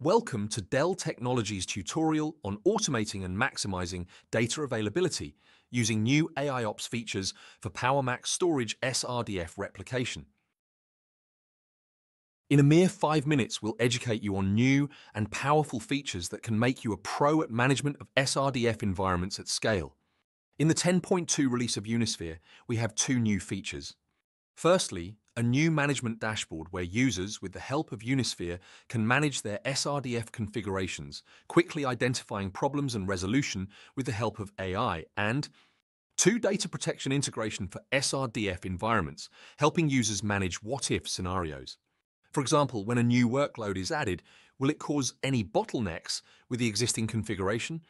Welcome to Dell Technologies tutorial on automating and maximizing data availability using new AIOps features for PowerMax Storage SRDF replication. In a mere 5 minutes, we'll educate you on new and powerful features that can make you a pro at management of SRDF environments at scale. In the 10.2 release of Unisphere, we have two new features. Firstly, a new management dashboard where users, with the help of Unisphere, can manage their SRDF configurations, quickly identifying problems and resolution with the help of AI, and two data protection integration for SRDF environments, helping users manage what-if scenarios. For example, when a new workload is added, will it cause any bottlenecks with the existing configuration?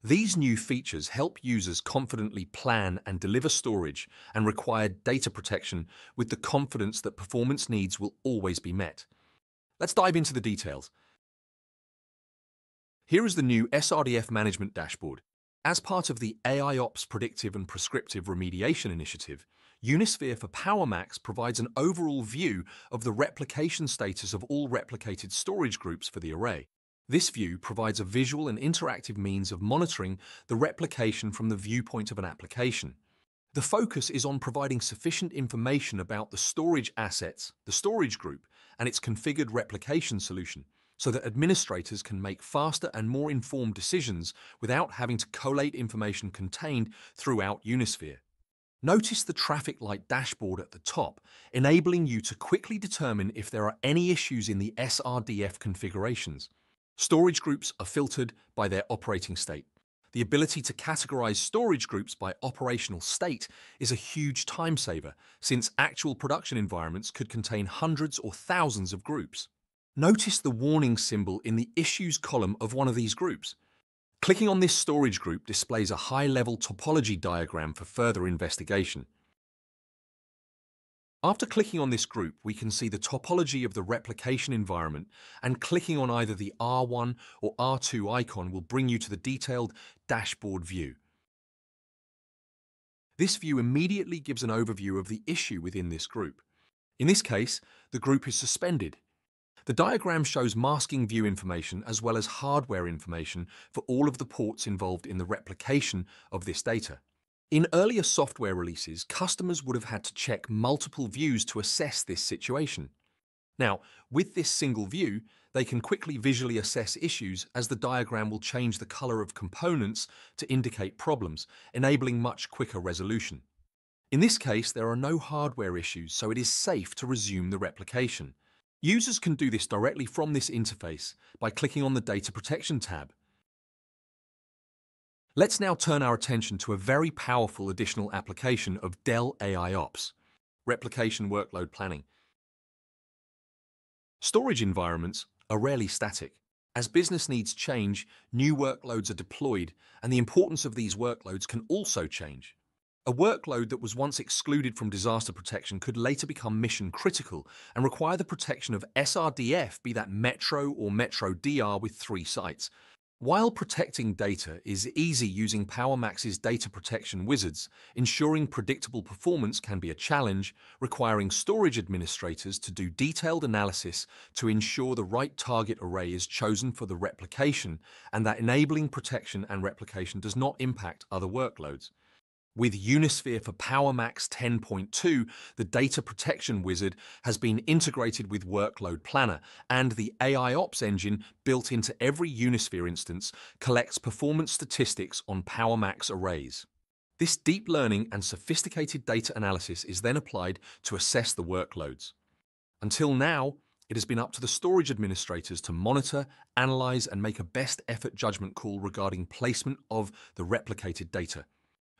These new features help users confidently plan and deliver storage and required data protection with the confidence that performance needs will always be met. Let's dive into the details. Here is the new SRDF management dashboard. As part of the AIOps Predictive and Prescriptive Remediation Initiative, Unisphere for PowerMax provides an overall view of the replication status of all replicated storage groups for the array. This view provides a visual and interactive means of monitoring the replication from the viewpoint of an application. The focus is on providing sufficient information about the storage assets, the storage group, and its configured replication solution, so that administrators can make faster and more informed decisions without having to collate information contained throughout Unisphere. Notice the traffic light dashboard at the top, enabling you to quickly determine if there are any issues in the SRDF configurations. Storage groups are filtered by their operating state. The ability to categorize storage groups by operational state is a huge time saver, since actual production environments could contain hundreds or thousands of groups. Notice the warning symbol in the Issues column of one of these groups. Clicking on this storage group displays a high-level topology diagram for further investigation. After clicking on this group, we can see the topology of the replication environment, and clicking on either the R1 or R2 icon will bring you to the detailed dashboard view. This view immediately gives an overview of the issue within this group. In this case, the group is suspended. The diagram shows masking view information as well as hardware information for all of the ports involved in the replication of this data. In earlier software releases, customers would have had to check multiple views to assess this situation. Now, with this single view, they can quickly visually assess issues, as the diagram will change the color of components to indicate problems, enabling much quicker resolution. In this case, there are no hardware issues, so it is safe to resume the replication. Users can do this directly from this interface by clicking on the Data Protection tab. Let's now turn our attention to a very powerful additional application of Dell AIOps, replication workload planning. Storage environments are rarely static. As business needs change, new workloads are deployed, and the importance of these workloads can also change. A workload that was once excluded from disaster protection could later become mission critical and require the protection of SRDF, be that Metro or Metro DR with 3 sites. While protecting data is easy using PowerMax's data protection wizards, ensuring predictable performance can be a challenge, requiring storage administrators to do detailed analysis to ensure the right target array is chosen for the replication and that enabling protection and replication does not impact other workloads. With Unisphere for PowerMax 10.2, the data protection wizard has been integrated with Workload Planner, and the AIOps engine built into every Unisphere instance collects performance statistics on PowerMax arrays. This deep learning and sophisticated data analysis is then applied to assess the workloads. Until now, it has been up to the storage administrators to monitor, analyze, and make a best effort judgment call regarding placement of the replicated data.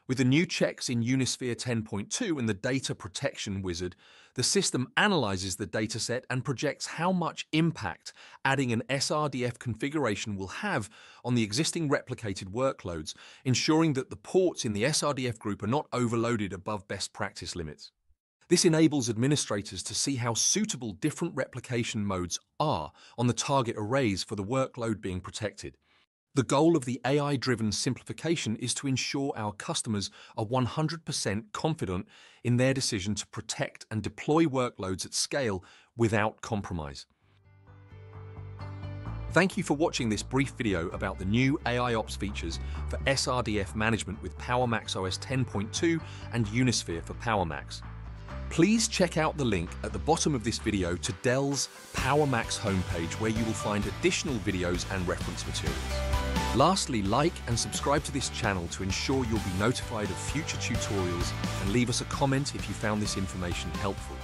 With the new checks in Unisphere 10.2 and the Data Protection Wizard, the system analyzes the dataset and projects how much impact adding an SRDF configuration will have on the existing replicated workloads, ensuring that the ports in the SRDF group are not overloaded above best practice limits. This enables administrators to see how suitable different replication modes are on the target arrays for the workload being protected. The goal of the AI-driven simplification is to ensure our customers are 100% confident in their decision to protect and deploy workloads at scale without compromise. Thank you for watching this brief video about the new AIOps features for SRDF management with PowerMax OS 10.2 and Unisphere for PowerMax. Please check out the link at the bottom of this video to Dell's PowerMax homepage, where you will find additional videos and reference materials. Lastly, like and subscribe to this channel to ensure you'll be notified of future tutorials, and leave us a comment if you found this information helpful.